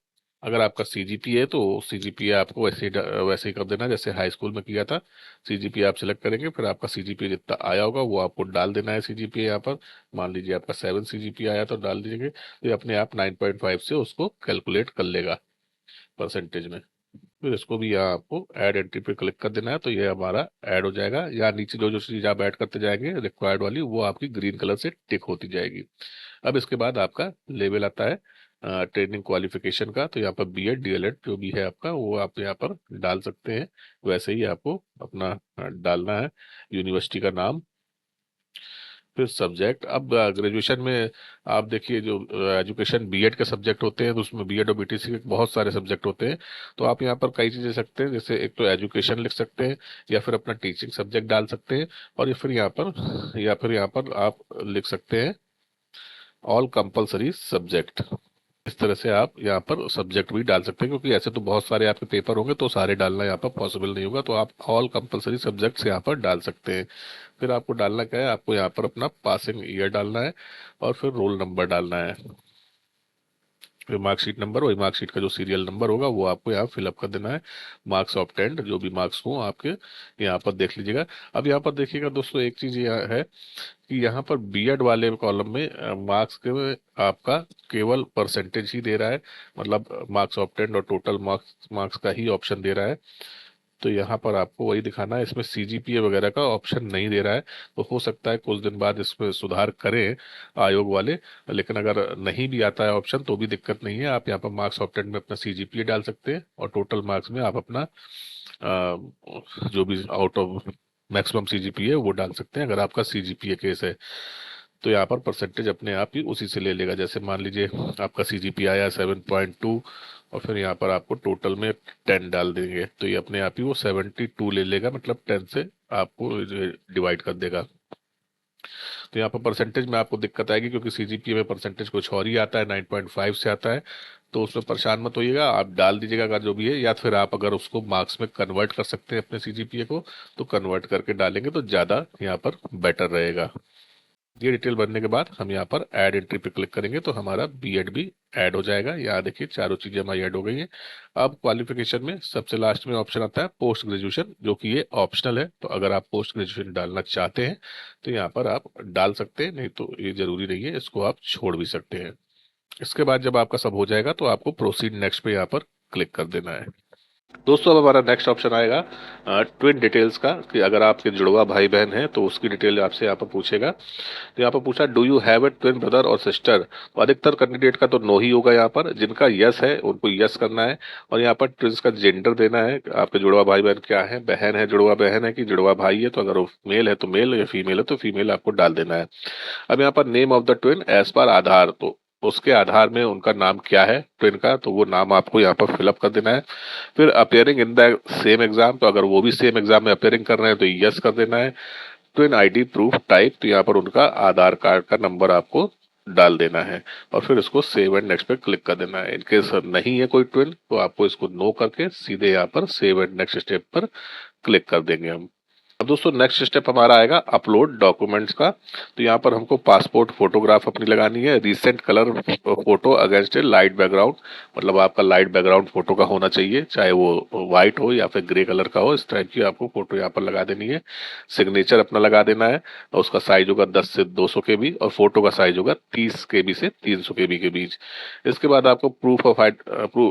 अगर आपका सीजीपीए है तो सीजीपीए आपको वैसे ही कर देना जैसे हाई स्कूल में किया था। सीजीपीए आप सिलेक्ट करेंगे, फिर आपका सीजीपीए जितना आया होगा वो आपको डाल देना है सीजीपीए यहाँ पर। मान लीजिए आपका 7 सीजीपीए आया तो डाल दीजिएगा, तो ये अपने आप 9.5 से उसको कैलकुलेट कर लेगा परसेंटेज में। फिर इसको भी यहाँ आपको ऐड एंट्री पे क्लिक कर देना है, तो ये हमारा ऐड हो जाएगा। यहाँ नीचे जो जो चीज आप ऐड करते जाएंगे रिक्वायर्ड वाली, वो आपकी ग्रीन कलर से टिक होती जाएगी। अब इसके बाद आपका लेवल आता है ट्रेनिंग क्वालिफिकेशन का, तो यहाँ पर बीएड डीएलएड जो भी है आपका वो आप यहाँ पर डाल सकते हैं। वैसे ही आपको अपना डालना है यूनिवर्सिटी का नाम, फिर सब्जेक्ट। अब ग्रेजुएशन में आप देखिए जो एजुकेशन बीएड के सब्जेक्ट होते हैं, तो उसमें बीएड और बीटीसी के बहुत सारे सब्जेक्ट होते हैं। तो आप यहाँ पर कई चीजें लिख सकते हैं, जैसे एक तो एजुकेशन लिख सकते हैं, या फिर अपना टीचिंग सब्जेक्ट डाल सकते हैं, और या फिर यहाँ पर आप लिख सकते हैं ऑल कंपलसरी सब्जेक्ट। इस तरह से आप यहाँ पर सब्जेक्ट भी डाल सकते हैं, क्योंकि ऐसे तो बहुत सारे आपके पेपर होंगे तो सारे डालना यहाँ पर पॉसिबल नहीं होगा, तो आप ऑल कंपलसरी सब्जेक्ट्स यहाँ पर डाल सकते हैं। फिर आपको डालना क्या है, आपको यहाँ पर अपना पासिंग ईयर डालना है और फिर रोल नंबर डालना है। फिर मार्कशीट नंबर, वही मार्कशीट का जो सीरियल नंबर होगा वो आपको यहाँ फिलअप कर देना है। मार्क्स ऑब्टेंड, जो भी मार्क्स हो आपके यहाँ पर देख लीजिएगा। अब यहाँ पर देखिएगा दोस्तों, एक चीज यह है कि यहाँ पर बीएड वाले कॉलम में मार्क्स के में आपका केवल परसेंटेज ही दे रहा है, मतलब मार्क्स ऑब्टेंड और टोटल मार्क्स मार्क्स का ही ऑप्शन दे रहा है। तो यहाँ पर आपको वही दिखाना है, इसमें सीजीपीए वगैरह का ऑप्शन नहीं दे रहा है। तो हो सकता है कुछ दिन बाद इसमें सुधार करें आयोग वाले, लेकिन अगर नहीं भी आता है ऑप्शन तो भी दिक्कत नहीं है। आप यहाँ पर मार्क्स ऑप्टेंड में अपना सीजीपीए डाल सकते हैं, और टोटल मार्क्स में आप अपना जो भी आउट ऑफ मैक्सिमम सीजीपीए है वो डाल सकते हैं, अगर आपका सीजीपीए केस है। तो यहाँ पर परसेंटेज अपने आप ही उसी से ले लेगा। जैसे मान लीजिए आपका सीजीपीए आया 7.2, और फिर यहाँ पर आपको टोटल में 10 डाल देंगे, तो ये अपने आप ही वो 72 ले लेगा, मतलब 10 से आपको डिवाइड कर देगा। तो यहाँ पर परसेंटेज में आपको दिक्कत आएगी, क्योंकि सीजीपीए में परसेंटेज कुछ और ही आता है, 9.5 से आता है। तो उसमें परेशान मत होइएगा, आप डाल दीजिएगा अगर जो भी है, या फिर आप अगर उसको मार्क्स में कन्वर्ट कर सकते हैं अपने सीजीपीए को, तो कन्वर्ट करके डालेंगे तो ज़्यादा यहाँ पर बेटर रहेगा। ये डिटेल भरने के बाद हम यहाँ पर ऐड एंट्री पे क्लिक करेंगे, तो हमारा बीएड भी ऐड हो जाएगा। यहाँ देखिए चारों चीजें हमारी ऐड हो गई हैं। अब क्वालिफिकेशन में सबसे लास्ट में ऑप्शन आता है पोस्ट ग्रेजुएशन, जो कि ये ऑप्शनल है। तो अगर आप पोस्ट ग्रेजुएशन डालना चाहते हैं तो यहाँ पर आप डाल सकते हैं, नहीं तो ये जरूरी नहीं है, इसको आप छोड़ भी सकते हैं। इसके बाद जब आपका सब हो जाएगा तो आपको प्रोसीड नेक्स्ट पे यहाँ पर क्लिक कर देना है। दोस्तों अब हमारा नेक्स्ट ऑप्शन आएगा ट्विन डिटेल्स का, कि अगर आपके जुड़वा भाई बहन हैं तो उसकी डिटेल आपसे यहाँ पर पूछेगा। तो यहाँ पर पूछा do you have a twin brother और सिस्टर, तो अधिकतर कैंडिडेट का तो नो ही होगा। यहाँ पर जिनका यस है उनको यस करना है, और यहाँ पर ट्विंस का जेंडर देना है, आपके जुड़वा भाई बहन क्या है, बहन है जुड़वा बहन है कि जुड़वा भाई है। तो अगर वो मेल है तो मेल, या फीमेल है तो फीमेल आपको डाल देना है। अब यहाँ पर name of the twin as per Aadhaar, तो उसके आधार में उनका नाम क्या है ट्विन का, तो वो नाम आपको यहाँ पर फिलअप कर देना है। फिर appearing in the same exam, तो अगर वो भी सेम एग्जाम में अपेयरिंग कर रहे हैं तो यस कर देना है। ट्विन आईडी प्रूफ टाइप, तो यहाँ पर उनका आधार कार्ड का नंबर आपको डाल देना है, और फिर इसको सेव एंड नेक्स्ट पे क्लिक कर देना है। इनकेस नहीं है कोई ट्विन तो आपको इसको नो करके सीधे यहाँ पर सेव एंड नेक्स्ट स्टेप पर क्लिक कर देंगे हम। अब दोस्तों नेक्स्ट स्टेप हमारा आएगा अपलोड डॉक्यूमेंट्स का। तो यहाँ पर हमको पासपोर्ट फोटोग्राफ अपनी लगानी है, रीसेंट कलर फोटो अगेंस्ट ए लाइट बैकग्राउंड, मतलब आपका लाइट बैकग्राउंड फोटो का होना चाहिए, चाहे वो व्हाइट हो या फिर ग्रे कलर का हो, इस टाइप की आपको फोटो यहाँ पर लगा देनी है। सिग्नेचर अपना लगा देना है, और उसका साइज होगा 10 से 200 KB, और फोटो का साइज होगा 30 KB से 300 KB के बीच। इसके बाद आपको proof of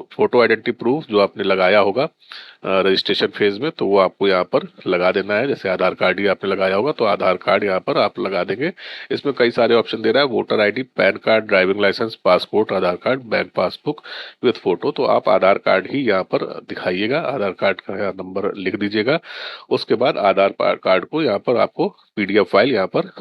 photo identity proof जो आपने लगाया होगा रजिस्ट्रेशन फेज में, तो वो आपको यहाँ पर लगा देना है। जैसे आधार कार्ड ही आपने लगाया होगा तो आधार कार्ड यहाँ पर आप लगा देंगे। इसमें कई सारे ऑप्शन दे रहा है, voter ID, PAN card, driving licence, passport, Aadhaar card, bank passbook with photo. तो आप आधार कार्ड ही यहाँ पर दिखाइएगा, आधार कार्ड का यहाँ नंबर लिख दीजिएगा। उसके बाद आधार कार्ड को यहाँ पर आपको पीडीएफ फाइल यहाँ पर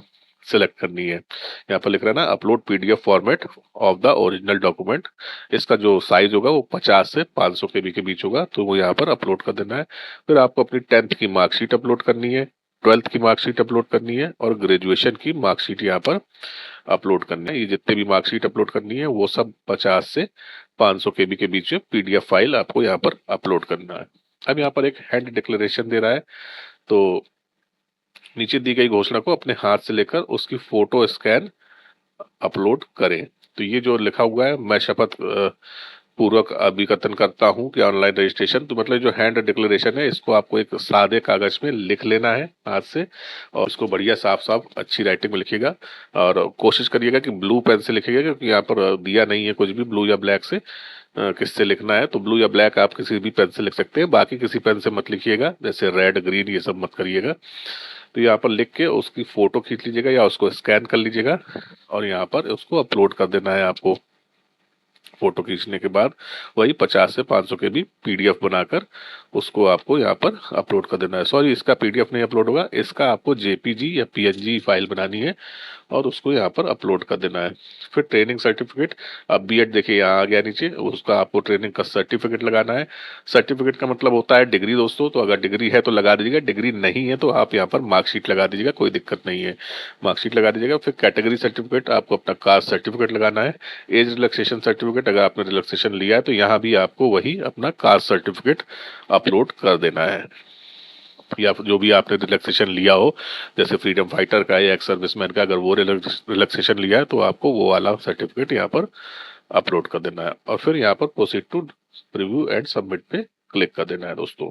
सिलेक्ट करनी है। यहाँ पर लिख रहा है ना upload PDF format of the original document. इसका जो साइज होगा वो 50 से 500 KB के बीच होगा, तो वो यहाँ पर अपलोड कर देना है। फिर आपको अपनी 10th की मार्कशीट अपलोड करनी है, 12th की मार्कशीट अपलोड करनी है, और ग्रेजुएशन की मार्कशीट यहाँ पर अपलोड करनी है। ये जितने भी मार्कशीट अपलोड करनी है वो सब 50 से 500 KB के बीच में पीडीएफ फाइल आपको यहाँ पर अपलोड करना है। अब यहाँ पर एक हैंड डिक्लेरेशन दे रहा है, तो नीचे दी गई घोषणा को अपने हाथ से लेकर उसकी फोटो स्कैन अपलोड करें। तो ये जो लिखा हुआ है, मैं शपथ पूर्वक अभिकथन करता हूं कि ऑनलाइन रजिस्ट्रेशन, तो मतलब जो हैंड डिक्लेरेशन है इसको आपको एक सादे कागज में लिख लेना है हाथ से, और इसको बढ़िया साफ साफ अच्छी राइटिंग में लिखिएगा। और कोशिश करिएगा कि ब्लू पेन से लिखिएगा, क्योंकि यहाँ पर दिया नहीं है कुछ भी ब्लू या ब्लैक से किससे लिखना है। तो ब्लू या ब्लैक आप किसी भी पेन से लिख सकते हैं, बाकी किसी पेन से मत लिखिएगा, जैसे रेड ग्रीन ये सब मत करिएगा। तो यहाँ पर लिख के उसकी फोटो खींच लीजिएगा या उसको स्कैन कर लीजिएगा, और यहाँ पर उसको अपलोड कर देना है आपको। फोटो खींचने के बाद वही 50 से 500 के भी पीडीएफ बनाकर उसको आपको यहाँ पर अपलोड कर देना है। सॉरी, इसका पीडीएफ नहीं अपलोड होगा, इसका आपको जेपीजी या पीएनजी फाइल बनानी है और उसको यहाँ पर अपलोड कर देना है। फिर ट्रेनिंग सर्टिफिकेट, अब बीएड देखिए यहाँ आ गया नीचे, उसका आपको ट्रेनिंग का सर्टिफिकेट लगाना है। सर्टिफिकेट का मतलब होता है डिग्री दोस्तों, तो अगर डिग्री है तो लगा दीजिएगा, डिग्री नहीं है तो आप यहाँ पर मार्कशीट लगा दीजिएगा, कोई दिक्कत नहीं है, मार्कशीट लगा दीजिएगा। फिर कैटेगरी सर्टिफिकेट, आपको अपना कास्ट सर्टिफिकेट लगाना है। एज रिलैक्सेशन सर्टिफिकेट, अगर आपने रिलैक्सेशन लिया है तो यहाँ भी आपको वही अपना कास्ट सर्टिफिकेट अपलोड कर देना है, या जो भी आपने रिलैक्सेशन लिया हो, जैसे फ्रीडम फाइटर का या एक्स सर्विसमैन का, अगर वो रिलैक्सेशन लिया है तो आपको वो वाला सर्टिफिकेट यहाँ पर अपलोड कर देना है। और फिर यहाँ पर proceed to preview and submit पे क्लिक कर देना है दोस्तों।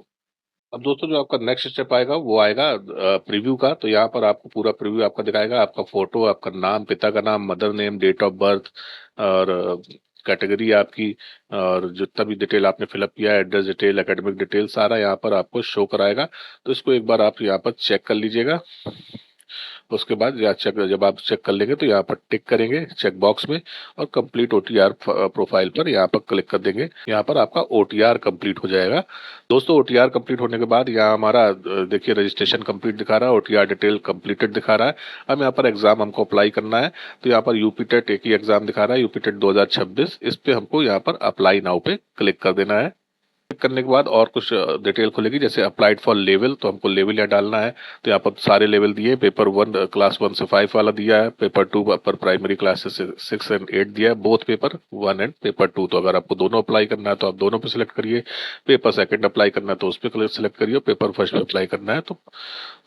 अब दोस्तों जो आपका नेक्स्ट स्टेप आएगा वो आएगा प्रीव्यू का। तो यहाँ पर आपको पूरा प्रीव्यू आपका दिखाएगा, आपका फोटो, आपका नाम, पिता का नाम, mother name, date of birth, और कैटेगरी आपकी, और जितना भी डिटेल आपने फिलअप किया है, एड्रेस डिटेल, एकेडमिक डिटेल, सारा यहाँ पर आपको शो कराएगा। तो इसको एक बार आप यहाँ पर चेक कर लीजिएगा। उसके बाद या चेक, जब आप चेक कर लेंगे तो यहाँ पर टिक करेंगे चेक बॉक्स में, और कंप्लीट ओटीआर प्रोफाइल पर यहाँ पर क्लिक कर देंगे। यहाँ पर आपका ओटीआर कंप्लीट हो जाएगा दोस्तों। ओटीआर कंप्लीट होने के बाद यहाँ हमारा देखिए रजिस्ट्रेशन कंप्लीट दिखा रहा है, ओटीआर डिटेल कंप्लीटेड दिखा रहा है। अब यहाँ पर एग्जाम हमको अप्लाई करना है, तो यहाँ पर यूपी टेट एक ही एग्जाम दिखा रहा है, यूपी टेट 2026। इस पे हमको यहाँ पर अप्लाई नाउ पे क्लिक कर देना है। क्लिक करने के बाद और कुछ डिटेल खुलेगी, जैसे अप्लाइड फॉर लेवल, तो हमको लेवल यहाँ डालना है। तो यहाँ पर सारे लेवल दिए, पेपर 1 क्लास 1 से 5 वाला दिया है, पेपर 2 पर प्राइमरी क्लास से 6 एंड 8 दिया है, बोथ पेपर 1 एंड पेपर 2। तो अगर आपको दोनों अप्लाई करना है तो आप दोनों पे सिलेक्ट करिए, पेपर सेकंड अप्लाई करना है तो उस पर सिलेक्ट करिए, पेपर फर्स्ट पे अप्लाई करना है तो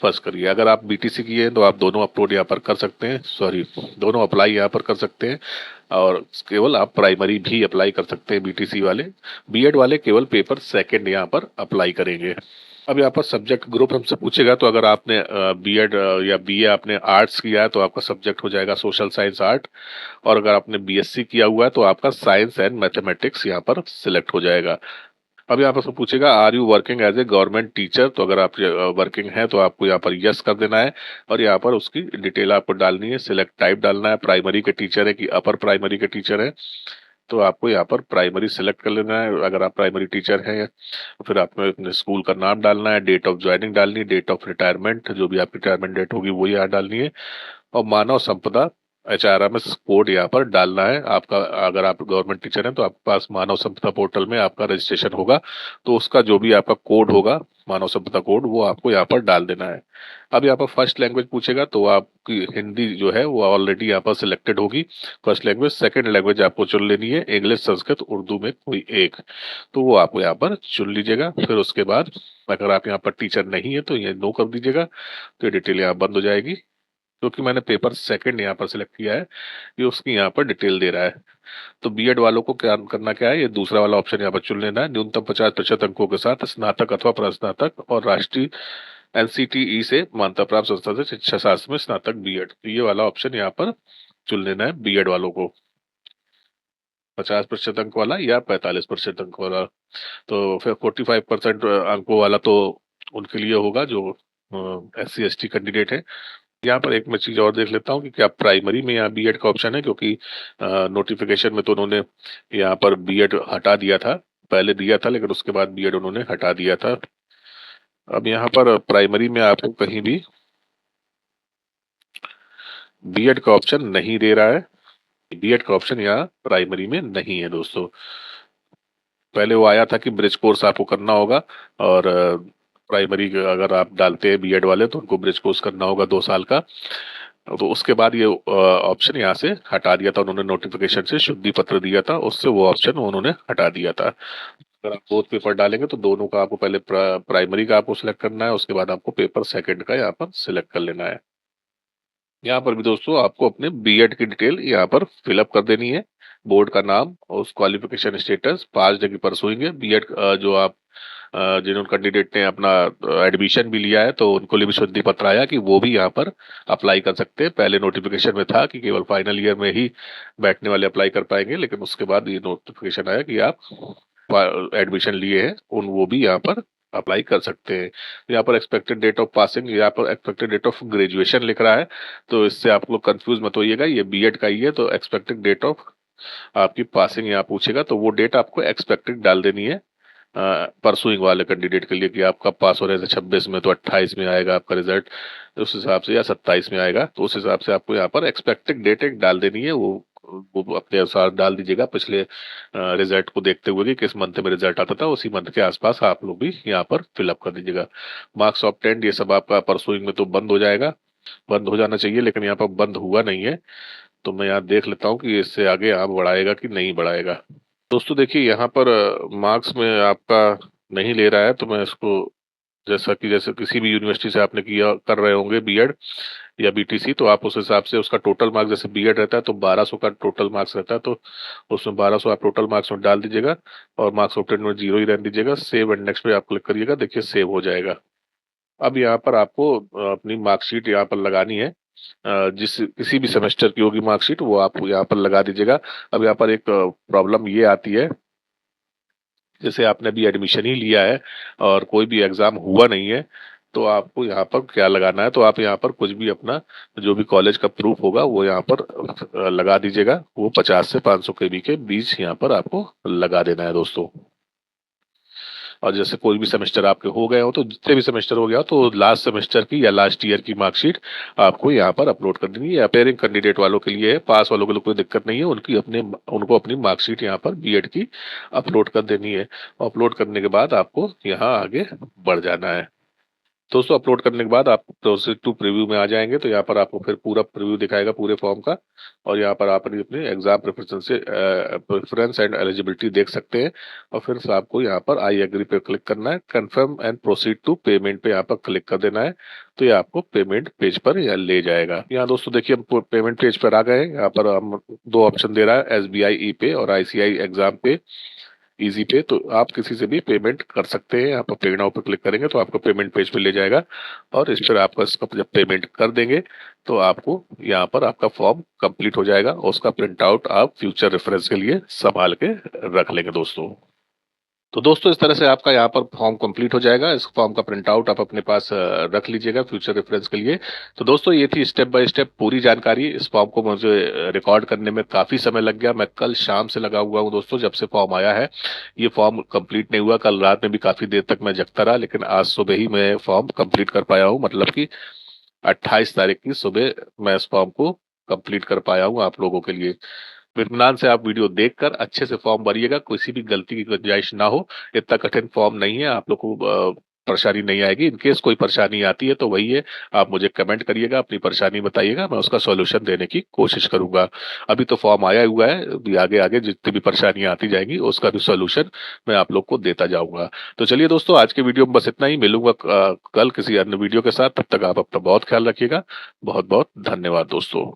फर्स्ट करिए। अगर आप बीटीसी किए हैं तो आप दोनों अपलोड यहाँ पर कर सकते हैं, सॉरी दोनों अप्लाई यहाँ पर कर सकते हैं। और केवल आप प्राइमरी भी अप्लाई कर सकते हैं बीटीसी वाले, बीएड वाले केवल पेपर सेकंड यहाँ पर अप्लाई करेंगे। अब यहाँ पर सब्जेक्ट ग्रुप हमसे पूछेगा, तो अगर आपने बीएड या बीए आपने आर्ट्स किया है तो आपका सब्जेक्ट हो जाएगा सोशल साइंस आर्ट, और अगर आपने बीएससी किया हुआ है तो आपका साइंस एंड मैथमेटिक्स यहाँ पर सिलेक्ट हो जाएगा। अब यहाँ पर उसको पूछेगा are you working as a government teacher, तो अगर आप वर्किंग है तो आपको यहाँ पर यस कर देना है, और यहाँ पर उसकी डिटेल आपको डालनी है, सिलेक्ट टाइप डालना है, प्राइमरी के टीचर है कि अपर प्राइमरी के टीचर है, तो आपको यहाँ पर प्राइमरी सिलेक्ट कर लेना है अगर आप प्राइमरी टीचर हैं। फिर आपको अपने स्कूल का नाम डालना है, डेट ऑफ ज्वाइनिंग डालनी है, डेट ऑफ रिटायरमेंट, जो भी आपकी रिटायरमेंट डेट होगी वो यहाँ डालनी है, और मानव संपदा HRMS कोड यहाँ पर डालना है आपका। अगर आप गवर्नमेंट टीचर हैं तो आपके पास मानव संपदा पोर्टल में आपका रजिस्ट्रेशन होगा, तो उसका जो भी आपका कोड होगा, मानव संपदा कोड, वो आपको यहाँ पर डाल देना है। अब यहाँ पर फर्स्ट लैंग्वेज पूछेगा, तो आपकी हिंदी जो है वो ऑलरेडी यहाँ पर सिलेक्टेड होगी फर्स्ट लैंग्वेज। सेकंड लैंग्वेज आपको चुन लेनी है, इंग्लिश, संस्कृत, उर्दू में कोई एक, तो वो आपको यहाँ पर चुन लीजिएगा। फिर उसके बाद अगर आप यहाँ पर टीचर नहीं है तो ये नो कर दीजिएगा, तो ये डिटेल यहाँ बंद हो जाएगी। क्योंकि मैंने पेपर सेकंड यहाँ पर सिलेक्ट किया है, ये उसकी यहाँ पर डिटेल दे रहा है। तो बीएड वालों को क्या करना, क्या है, ये दूसरा वाला ऑप्शन यहाँ पर चुन लेना है, न्यूनतम 50% अंकों के साथ स्नातक अथवा प्रस्नातक और राष्ट्रीय एनसीटीई से मान्यता प्राप्त संस्था से शिक्षा शास्त्र में स्नातक बीएड, तो ये वाला ऑप्शन यहाँ पर चुन लेना है बीएड वालों को, 50% अंक वाला या 45% अंक वाला। तो फिर 45% अंकों वाला तो उनके लिए होगा जो SC ST कैंडिडेट है। यहाँ पर एक मैं चीज और देख लेता हूँ कि क्या प्राइमरी में यहाँ बीएड का ऑप्शन है, क्योंकि नोटिफिकेशन में तो उन्होंने यहाँ पर बीएड हटा दिया था, पहले दिया था लेकिन उसके बाद बीएड उन्होंने हटा दिया था। अब यहाँ पर प्राइमरी में आपको कहीं भी बीएड का ऑप्शन नहीं दे रहा है, बीएड का ऑप्शन यहाँ प्राइमरी में नहीं है दोस्तों। पहले वो आया था कि ब्रिज कोर्स आपको करना होगा, और प्राइमरी अगर आप डालते हैं बीएड वाले तो उनको ब्रिज कोर्स करना होगा 2 साल का। तो उसके बाद ये ऑप्शन यहाँ से हटा दिया था उन्होंने, नोटिफिकेशन से शुद्धि पत्र दिया था उससे वो ऑप्शन उन्होंने हटा दिया था। अगर आप बोथ पेपर डालेंगे तो दोनों का आपको पहले प्राइमरी का आपको सिलेक्ट करना है, उसके बाद आपको पेपर सेकंड का यहाँ पर सिलेक्ट कर लेना है। यहाँ पर भी दोस्तों आपको अपने बीएड की डिटेल यहाँ पर फिलअप कर देनी है, बोर्ड का नाम और उस क्वालिफिकेशन स्टेटस, 5 जगह परसुइंग है बीएड जो आप जिन्होंने कैंडिडेट ने अपना एडमिशन भी लिया है तो उनको लिए भी शुद्धि पत्र आया कि वो भी यहाँ पर अप्लाई कर सकते हैं। पहले नोटिफिकेशन में था कि केवल फाइनल ईयर में ही बैठने वाले अप्लाई कर पाएंगे, लेकिन उसके बाद ये नोटिफिकेशन आया कि आप एडमिशन लिए हैं उन वो भी यहाँ पर अप्लाई कर सकते हैं। यहाँ पर एक्सपेक्टेड डेट ऑफ पासिंग, यहाँ पर एक्सपेक्टेड डेट ऑफ ग्रेजुएशन लिख रहा है, तो इससे आप लोग कंफ्यूज मत होइएगा, ये बीएड का ही है तो एक्सपेक्टेड डेट ऑफ आपकी पासिंग यहाँ पूछेगा तो वो डेट आपको एक्सपेक्टेड डाल देनी है परसुइंग वाले कैंडिडेट के लिए कि आप कब पास हो रहे थे, 26 में तो 28 में आएगा आपका रिजल्ट उस हिसाब से, या 27 में आएगा तो उस हिसाब से आपको यहाँ पर एक्सपेक्टेड डेट एक डाल देनी है। वो अपने अनुसार डाल दीजिएगा, पिछले रिजल्ट को देखते हुए कि किस मंथ में रिजल्ट आता था उसी मंथ के आसपास आप लोग भी यहाँ पर फिलअप कर दीजिएगा। मार्क्स ऑब्टेंड ये सब आपका परसुइंग में तो बंद हो जाएगा, बंद हो जाना चाहिए, लेकिन यहाँ पर बंद हुआ नहीं है, तो मैं यहाँ देख लेता हूँ कि इससे आगे आप बढ़ाएगा कि नहीं बढ़ाएगा। दोस्तों देखिए यहाँ पर मार्क्स में आपका नहीं ले रहा है, तो मैं इसको जैसे किसी भी यूनिवर्सिटी से आपने किया कर रहे होंगे बीएड या बीटीसी, तो आप उस हिसाब से उसका टोटल मार्क्स, जैसे बीएड रहता है तो 1200 का टोटल मार्क्स रहता है, तो उसमें 1200 आप टोटल मार्क्स में डाल दीजिएगा और मार्क्स ऑब्टेन में 0 ही रहने दीजिएगा। सेव एंड नेक्स्ट पे आप क्लिक करिएगा, देखिए सेव हो जाएगा। अब यहाँ पर आपको अपनी मार्कशीट यहाँ पर लगानी है, जिस किसी भी सेमेस्टर की होगी मार्कशीट वो आप यहाँ पर लगा दीजिएगा। अब यहाँ पर एक प्रॉब्लम ये आती है, जैसे आपने अभी एडमिशन ही लिया है और कोई भी एग्जाम हुआ नहीं है, तो आपको यहाँ पर क्या लगाना है, तो आप यहाँ पर कुछ भी अपना जो भी कॉलेज का प्रूफ होगा वो यहाँ पर लगा दीजिएगा। वो 50 से 500 केबी के बीच यहाँ पर आपको लगा देना है दोस्तों। और जैसे कोई भी सेमेस्टर आपके हो गए हो, तो जितने भी सेमेस्टर हो गया हो, तो लास्ट सेमेस्टर की या लास्ट ईयर की मार्कशीट आपको यहाँ पर अपलोड कर देनी है। अपेयरिंग कैंडिडेट वालों के लिए है, पास वालों के लिए कोई दिक्कत नहीं है, उनको अपनी मार्कशीट यहाँ पर बीएड की अपलोड कर देनी है। अपलोड करने के बाद आपको यहाँ आगे बढ़ जाना है दोस्तों। अपलोड करने के बाद आप प्रोसीड टू प्रीव्यू में आ जाएंगे, तो यहाँ पर आपको फिर पूरा प्रीव्यू दिखाएगा पूरे फॉर्म का, और यहाँ पर आप अपनी एग्जाम प्रेफरेंस एंड एलिजिबिलिटी देख सकते हैं। और फिर से आपको यहाँ पर आई एग्री पे क्लिक करना है, confirm and proceed to payment पे यहाँ पर क्लिक कर देना है, तो ये आपको पेमेंट पेज पर यहाँ ले जाएगा। यहाँ दोस्तों देखिए हम पेमेंट पेज पर आ गए। यहाँ पर हम दो ऑप्शन दे रहा है, एसबीआई ई पे और आईसीआई एग्जाम पे इजी पे, तो आप किसी से भी पेमेंट कर सकते हैं। यहाँ पर पे नाउ पे क्लिक करेंगे तो आपको पेमेंट पेज पे ले जाएगा, और इस पर आपका इसका जब पेमेंट कर देंगे तो आपको यहाँ पर आपका फॉर्म कंप्लीट हो जाएगा, और उसका प्रिंट आउट आप फ्यूचर रेफरेंस के लिए संभाल के रख लेंगे दोस्तों। तो दोस्तों इस तरह से आपका यहाँ पर फॉर्म कंप्लीट हो जाएगा। इस फॉर्म का प्रिंट आउट आप अपने पास रख लीजिएगा फ्यूचर रेफरेंस के लिए। तो दोस्तों ये थी स्टेप बाय स्टेप पूरी जानकारी। इस फॉर्म को मुझे रिकॉर्ड करने में काफी समय लग गया, मैं कल शाम से लगा हुआ हूँ दोस्तों, जब से फॉर्म आया है। ये फॉर्म कंप्लीट नहीं हुआ, कल रात में भी काफी देर तक मैं जगता रहा, लेकिन आज सुबह ही मैं फॉर्म कंप्लीट कर पाया हूँ, मतलब कि 28 तारीख की सुबह मैं इस फॉर्म को कंप्लीट कर पाया हूँ आप लोगों के लिए। इत्मीनान से आप वीडियो देखकर अच्छे से फॉर्म भरिएगा, किसी भी गलती की गुंजाइश ना हो। इतना कठिन फॉर्म नहीं है, आप लोग को परेशानी नहीं आएगी। इनकेस कोई परेशानी आती है तो वही है, आप मुझे कमेंट करिएगा, अपनी परेशानी बताइएगा, मैं उसका सॉल्यूशन देने की कोशिश करूंगा। अभी तो फॉर्म आया हुआ है, अभी आगे आगे जितनी भी परेशानियां आती जाएंगी उसका भी सॉल्यूशन मैं आप लोग को देता जाऊंगा। तो चलिए दोस्तों आज के वीडियो में बस इतना ही, मिलूंगा कल किसी अन्य वीडियो के साथ। तब तक आप अपना बहुत ख्याल रखिएगा। बहुत बहुत धन्यवाद दोस्तों।